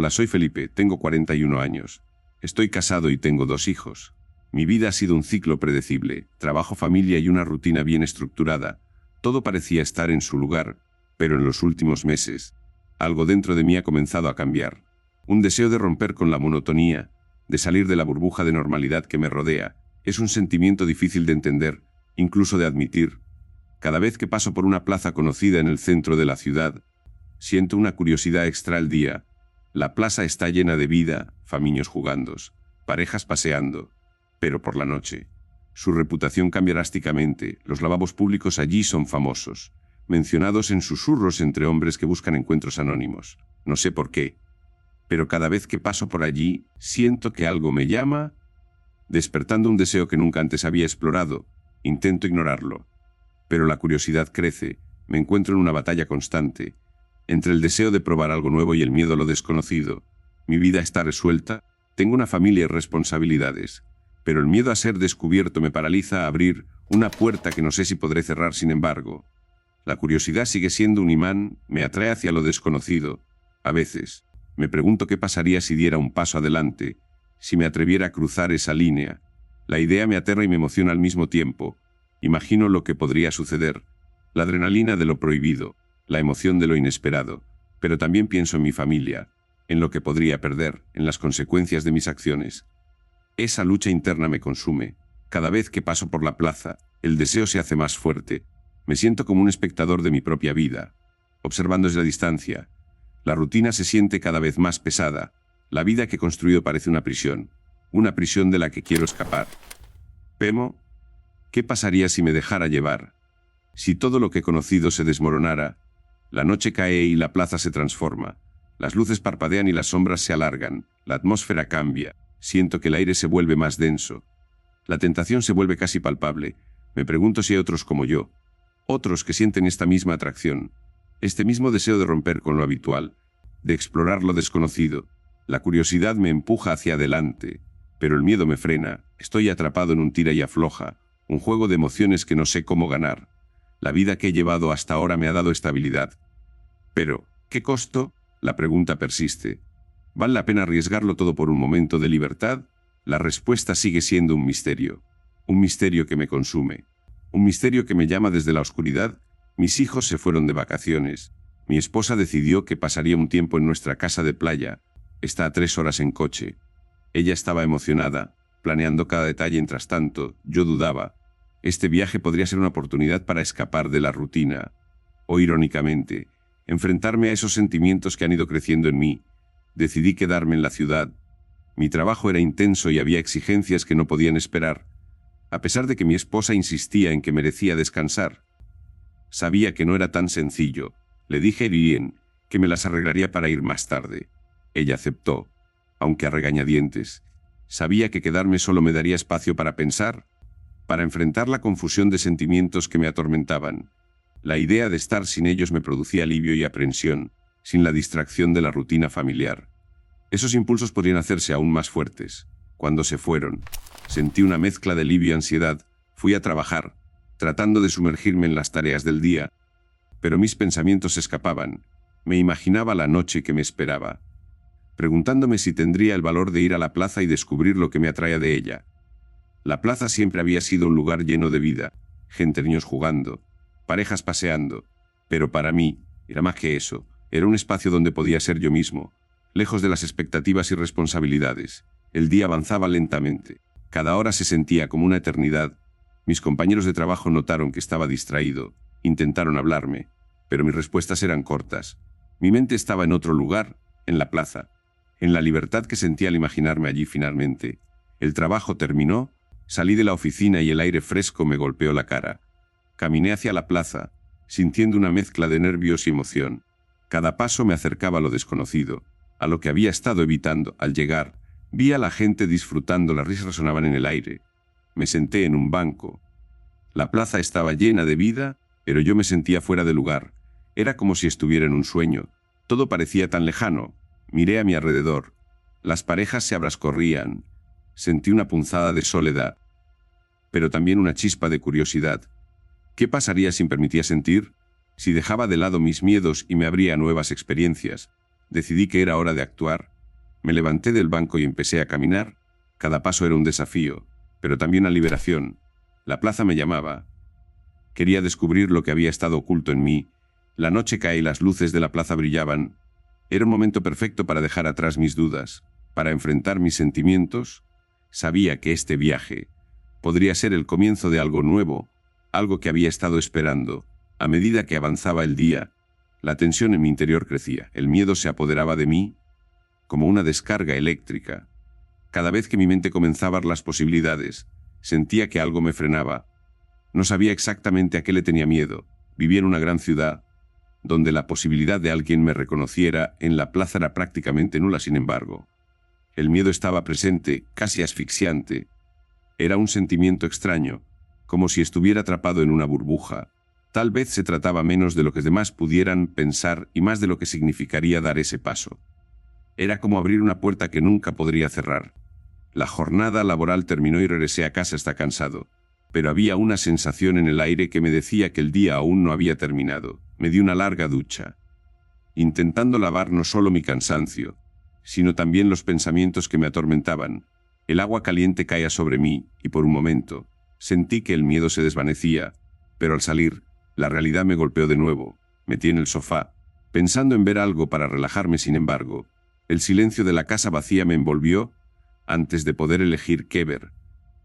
Hola, soy Felipe, tengo 41 años. Estoy casado y tengo 2 hijos. Mi vida ha sido un ciclo predecible, trabajo, familia y una rutina bien estructurada. Todo parecía estar en su lugar, pero en los últimos meses, algo dentro de mí ha comenzado a cambiar. Un deseo de romper con la monotonía, de salir de la burbuja de normalidad que me rodea, es un sentimiento difícil de entender, incluso de admitir. Cada vez que paso por una plaza conocida en el centro de la ciudad, siento una curiosidad extra al día. La plaza está llena de vida, familias jugando, parejas paseando. Pero por la noche, su reputación cambia drásticamente. Los lavabos públicos allí son famosos, mencionados en susurros entre hombres que buscan encuentros anónimos. No sé por qué, pero cada vez que paso por allí, siento que algo me llama, despertando un deseo que nunca antes había explorado. Intento ignorarlo, pero la curiosidad crece. Me encuentro en una batalla constante, entre el deseo de probar algo nuevo y el miedo a lo desconocido. Mi vida está resuelta, tengo una familia y responsabilidades, pero el miedo a ser descubierto me paraliza a abrir una puerta que no sé si podré cerrar. Sin embargo, la curiosidad sigue siendo un imán, me atrae hacia lo desconocido. A veces, me pregunto qué pasaría si diera un paso adelante, si me atreviera a cruzar esa línea. La idea me aterra y me emociona al mismo tiempo. Imagino lo que podría suceder, la adrenalina de lo prohibido, la emoción de lo inesperado, pero también pienso en mi familia, en lo que podría perder, en las consecuencias de mis acciones. Esa lucha interna me consume. Cada vez que paso por la plaza, el deseo se hace más fuerte. Me siento como un espectador de mi propia vida, observando desde la distancia. La rutina se siente cada vez más pesada. La vida que he construido parece una prisión de la que quiero escapar. Temo, ¿qué pasaría si me dejara llevar? Si todo lo que he conocido se desmoronara. La noche cae y la plaza se transforma. Las luces parpadean y las sombras se alargan. La atmósfera cambia. Siento que el aire se vuelve más denso. La tentación se vuelve casi palpable. Me pregunto si hay otros como yo. Otros que sienten esta misma atracción. Este mismo deseo de romper con lo habitual. De explorar lo desconocido. La curiosidad me empuja hacia adelante. Pero el miedo me frena. Estoy atrapado en un tira y afloja. Un juego de emociones que no sé cómo ganar. La vida que he llevado hasta ahora me ha dado estabilidad. Pero, ¿qué costo? La pregunta persiste. ¿Vale la pena arriesgarlo todo por un momento de libertad? La respuesta sigue siendo un misterio. Un misterio que me consume. Un misterio que me llama desde la oscuridad. Mis hijos se fueron de vacaciones. Mi esposa decidió que pasaría un tiempo en nuestra casa de playa. Está a 3 horas en coche. Ella estaba emocionada, planeando cada detalle. Mientras tanto, yo dudaba. Este viaje podría ser una oportunidad para escapar de la rutina. O irónicamente, enfrentarme a esos sentimientos que han ido creciendo en mí. Decidí quedarme en la ciudad. Mi trabajo era intenso y había exigencias que no podían esperar. A pesar de que mi esposa insistía en que merecía descansar. Sabía que no era tan sencillo. Le dije bien, que me las arreglaría para ir más tarde. Ella aceptó, aunque a regañadientes. Sabía que quedarme solo me daría espacio para pensar, para enfrentar la confusión de sentimientos que me atormentaban. La idea de estar sin ellos me producía alivio y aprensión, sin la distracción de la rutina familiar. Esos impulsos podrían hacerse aún más fuertes. Cuando se fueron, sentí una mezcla de alivio y ansiedad. Fui a trabajar, tratando de sumergirme en las tareas del día, pero mis pensamientos se escapaban. Me imaginaba la noche que me esperaba, preguntándome si tendría el valor de ir a la plaza y descubrir lo que me atraía de ella. La plaza siempre había sido un lugar lleno de vida, gente, niños jugando, parejas paseando, pero para mí, era más que eso. Era un espacio donde podía ser yo mismo, lejos de las expectativas y responsabilidades. El día avanzaba lentamente. Cada hora se sentía como una eternidad. Mis compañeros de trabajo notaron que estaba distraído. Intentaron hablarme, pero mis respuestas eran cortas. Mi mente estaba en otro lugar, en la plaza, en la libertad que sentía al imaginarme allí finalmente. El trabajo terminó, salí de la oficina y el aire fresco me golpeó la cara. Caminé hacia la plaza, sintiendo una mezcla de nervios y emoción. Cada paso me acercaba a lo desconocido, a lo que había estado evitando. Al llegar, vi a la gente disfrutando, las risas resonaban en el aire. Me senté en un banco. La plaza estaba llena de vida, pero yo me sentía fuera de lugar. Era como si estuviera en un sueño. Todo parecía tan lejano. Miré a mi alrededor. Las parejas se abrascorrían. Sentí una punzada de soledad, pero también una chispa de curiosidad. ¿Qué pasaría si me permitía sentir? Si dejaba de lado mis miedos y me abría a nuevas experiencias. Decidí que era hora de actuar. Me levanté del banco y empecé a caminar. Cada paso era un desafío, pero también una liberación. La plaza me llamaba. Quería descubrir lo que había estado oculto en mí. La noche cae y las luces de la plaza brillaban. Era un momento perfecto para dejar atrás mis dudas, para enfrentar mis sentimientos. Sabía que este viaje podría ser el comienzo de algo nuevo, algo que había estado esperando. A medida que avanzaba el día, la tensión en mi interior crecía. El miedo se apoderaba de mí como una descarga eléctrica. Cada vez que mi mente comenzaba a ver las posibilidades, sentía que algo me frenaba. No sabía exactamente a qué le tenía miedo. Vivía en una gran ciudad, donde la posibilidad de alguien me reconociera en la plaza era prácticamente nula. Sin embargo, el miedo estaba presente, casi asfixiante. Era un sentimiento extraño, como si estuviera atrapado en una burbuja. Tal vez se trataba menos de lo que los demás pudieran pensar y más de lo que significaría dar ese paso. Era como abrir una puerta que nunca podría cerrar. La jornada laboral terminó y regresé a casa hasta cansado, pero había una sensación en el aire que me decía que el día aún no había terminado. Me di una larga ducha, intentando lavar no solo mi cansancio, sino también los pensamientos que me atormentaban. El agua caliente caía sobre mí, y por un momento, sentí que el miedo se desvanecía, pero al salir, la realidad me golpeó de nuevo. Metí en el sofá, pensando en ver algo para relajarme. Sin embargo, el silencio de la casa vacía me envolvió, antes de poder elegir qué ver.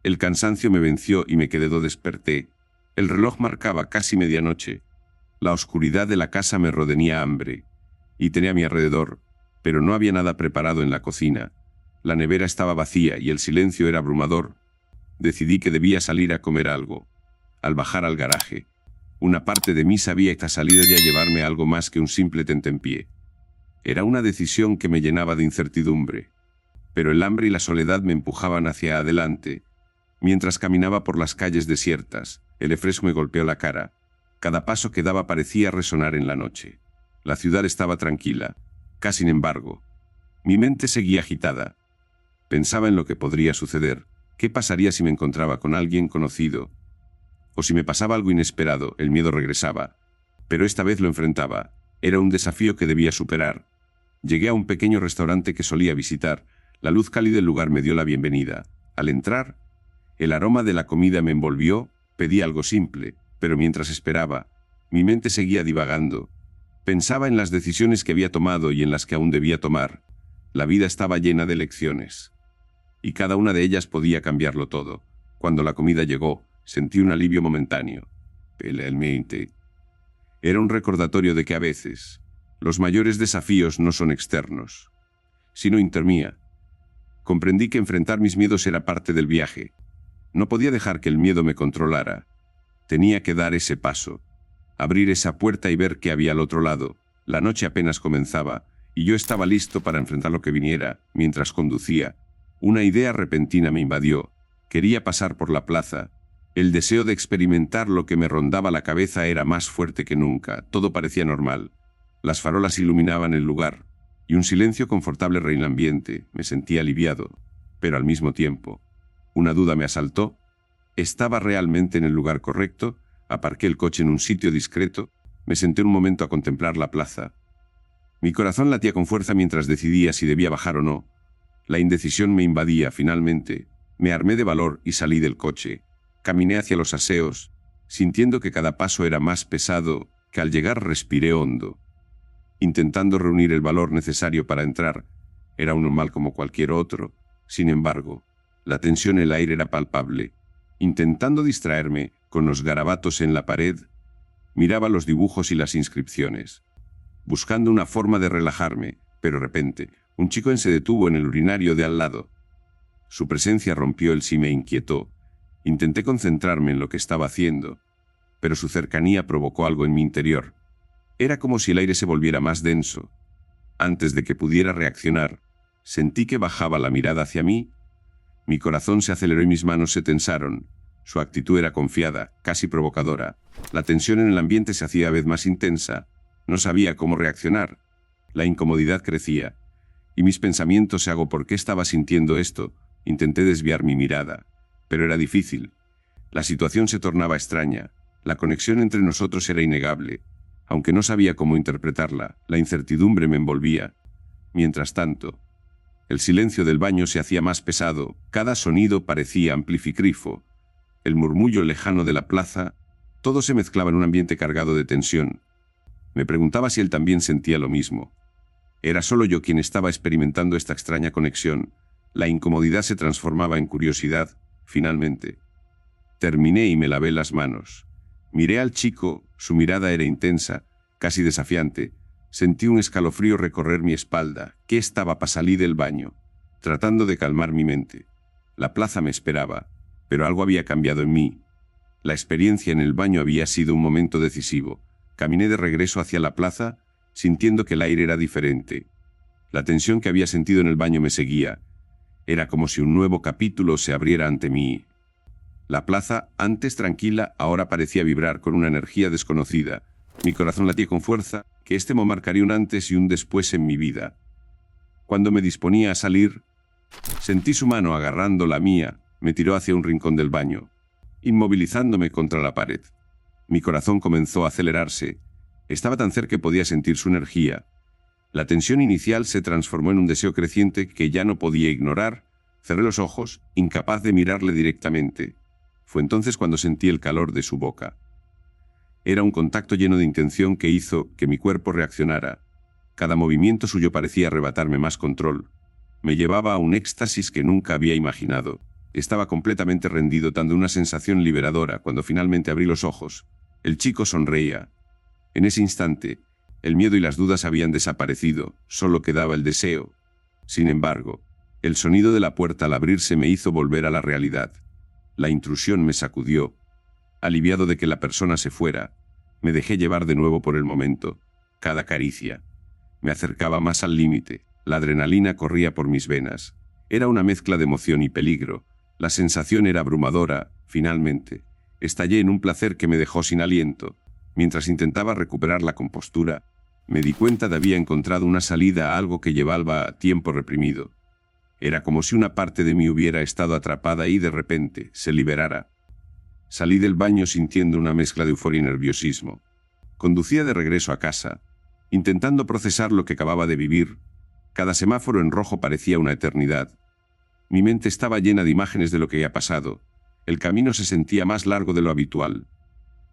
El cansancio me venció y me quedé. Desperté. El reloj marcaba casi medianoche. La oscuridad de la casa me rodeaba hambre, y tenía a mi alrededor, pero no había nada preparado en la cocina. La nevera estaba vacía y el silencio era abrumador. Decidí que debía salir a comer algo. Al bajar al garaje, una parte de mí sabía que esta salida ya llevarme a algo más que un simple tentempié. Era una decisión que me llenaba de incertidumbre, pero el hambre y la soledad me empujaban hacia adelante. Mientras caminaba por las calles desiertas, el fresco me golpeó la cara. Cada paso que daba parecía resonar en la noche. La ciudad estaba tranquila. Sin embargo, mi mente seguía agitada. Pensaba en lo que podría suceder. ¿Qué pasaría si me encontraba con alguien conocido? O si me pasaba algo inesperado. El miedo regresaba, pero esta vez lo enfrentaba. Era un desafío que debía superar. Llegué a un pequeño restaurante que solía visitar. La luz cálida del lugar me dio la bienvenida. Al entrar, el aroma de la comida me envolvió. Pedí algo simple, pero mientras esperaba, mi mente seguía divagando. Pensaba en las decisiones que había tomado y en las que aún debía tomar. La vida estaba llena de lecciones, y cada una de ellas podía cambiarlo todo. Cuando la comida llegó, sentí un alivio momentáneo. Realmente, era un recordatorio de que a veces, los mayores desafíos no son externos, sino internos. Comprendí que enfrentar mis miedos era parte del viaje. No podía dejar que el miedo me controlara. Tenía que dar ese paso, abrir esa puerta y ver qué había al otro lado. La noche apenas comenzaba, y yo estaba listo para enfrentar lo que viniera. Mientras conducía, una idea repentina me invadió. Quería pasar por la plaza. El deseo de experimentar lo que me rondaba la cabeza era más fuerte que nunca. Todo parecía normal. Las farolas iluminaban el lugar, y un silencio confortable reinaba en el ambiente. Me sentía aliviado, pero al mismo tiempo, una duda me asaltó. ¿Estaba realmente en el lugar correcto? Aparqué el coche en un sitio discreto. Me senté un momento a contemplar la plaza. Mi corazón latía con fuerza mientras decidía si debía bajar o no. La indecisión me invadía. Finalmente, me armé de valor y salí del coche. Caminé hacia los aseos, sintiendo que cada paso era más pesado. Que al llegar respiré hondo, intentando reunir el valor necesario para entrar. Era un normal como cualquier otro. Sin embargo, la tensión en el aire era palpable. Intentando distraerme con los garabatos en la pared, miraba los dibujos y las inscripciones, buscando una forma de relajarme, pero de repente, un chico se detuvo en el urinario de al lado. Su presencia rompió el sí me inquietó. Intenté concentrarme en lo que estaba haciendo, pero su cercanía provocó algo en mi interior. Era como si el aire se volviera más denso. Antes de que pudiera reaccionar, sentí que bajaba la mirada hacia mí. Mi corazón se aceleró y mis manos se tensaron. Su actitud era confiada, casi provocadora. La tensión en el ambiente se hacía cada vez más intensa. No sabía cómo reaccionar. La incomodidad crecía, y mis pensamientos se ¿por qué estaba sintiendo esto? Intenté desviar mi mirada, pero era difícil. La situación se tornaba extraña. La conexión entre nosotros era innegable. Aunque no sabía cómo interpretarla, la incertidumbre me envolvía. Mientras tanto, el silencio del baño se hacía más pesado, cada sonido parecía amplificrifo. El murmullo lejano de la plaza, todo se mezclaba en un ambiente cargado de tensión. Me preguntaba si él también sentía lo mismo. Era solo yo quien estaba experimentando esta extraña conexión. La incomodidad se transformaba en curiosidad, finalmente. Terminé y me lavé las manos. Miré al chico, su mirada era intensa, casi desafiante. Sentí un escalofrío recorrer mi espalda. ¿Qué estaba para salir del baño? Tratando de calmar mi mente. La plaza me esperaba, pero algo había cambiado en mí. La experiencia en el baño había sido un momento decisivo. Caminé de regreso hacia la plaza, sintiendo que el aire era diferente. La tensión que había sentido en el baño me seguía. Era como si un nuevo capítulo se abriera ante mí. La plaza, antes tranquila, ahora parecía vibrar con una energía desconocida. Mi corazón latía con fuerza, que este momento marcaría un antes y un después en mi vida. Cuando me disponía a salir, sentí su mano agarrando la mía, me tiró hacia un rincón del baño, inmovilizándome contra la pared. Mi corazón comenzó a acelerarse. Estaba tan cerca que podía sentir su energía. La tensión inicial se transformó en un deseo creciente que ya no podía ignorar. Cerré los ojos, incapaz de mirarle directamente. Fue entonces cuando sentí el calor de su boca. Era un contacto lleno de intención que hizo que mi cuerpo reaccionara. Cada movimiento suyo parecía arrebatarme más control. Me llevaba a un éxtasis que nunca había imaginado. Estaba completamente rendido, dando una sensación liberadora. Cuando finalmente abrí los ojos, el chico sonreía. En ese instante, el miedo y las dudas habían desaparecido, solo quedaba el deseo. Sin embargo, el sonido de la puerta al abrirse me hizo volver a la realidad. La intrusión me sacudió. Aliviado de que la persona se fuera, me dejé llevar de nuevo por el momento. Cada caricia me acercaba más al límite. La adrenalina corría por mis venas. Era una mezcla de emoción y peligro. La sensación era abrumadora. Finalmente, estallé en un placer que me dejó sin aliento. Mientras intentaba recuperar la compostura, me di cuenta de había encontrado una salida a algo que llevaba tiempo reprimido. Era como si una parte de mí hubiera estado atrapada y de repente se liberara. Salí del baño sintiendo una mezcla de euforia y nerviosismo. Conducía de regreso a casa, intentando procesar lo que acababa de vivir. Cada semáforo en rojo parecía una eternidad. Mi mente estaba llena de imágenes de lo que había pasado. El camino se sentía más largo de lo habitual.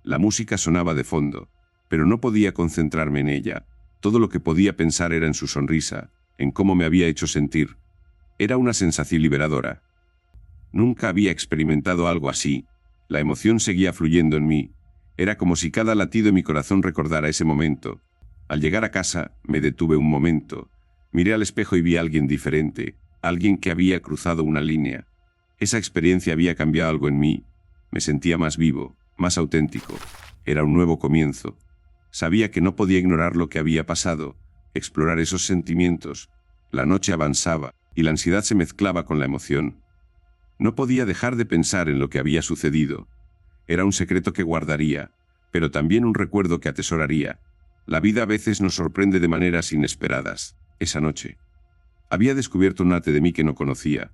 La música sonaba de fondo, pero no podía concentrarme en ella. Todo lo que podía pensar era en su sonrisa, en cómo me había hecho sentir. Era una sensación liberadora. Nunca había experimentado algo así. La emoción seguía fluyendo en mí. Era como si cada latido de mi corazón recordara ese momento. Al llegar a casa, me detuve un momento. Miré al espejo y vi a alguien diferente, alguien que había cruzado una línea. Esa experiencia había cambiado algo en mí. Me sentía más vivo, más auténtico. Era un nuevo comienzo. Sabía que no podía ignorar lo que había pasado, explorar esos sentimientos. La noche avanzaba, y la ansiedad se mezclaba con la emoción. No podía dejar de pensar en lo que había sucedido. Era un secreto que guardaría, pero también un recuerdo que atesoraría. La vida a veces nos sorprende de maneras inesperadas. Esa noche, había descubierto un arte de mí que no conocía,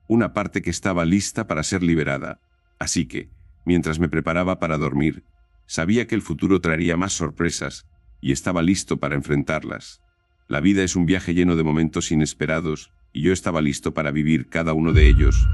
una parte que estaba lista para ser liberada. Así que, mientras me preparaba para dormir, sabía que el futuro traería más sorpresas, y estaba listo para enfrentarlas. La vida es un viaje lleno de momentos inesperados, y yo estaba listo para vivir cada uno de ellos.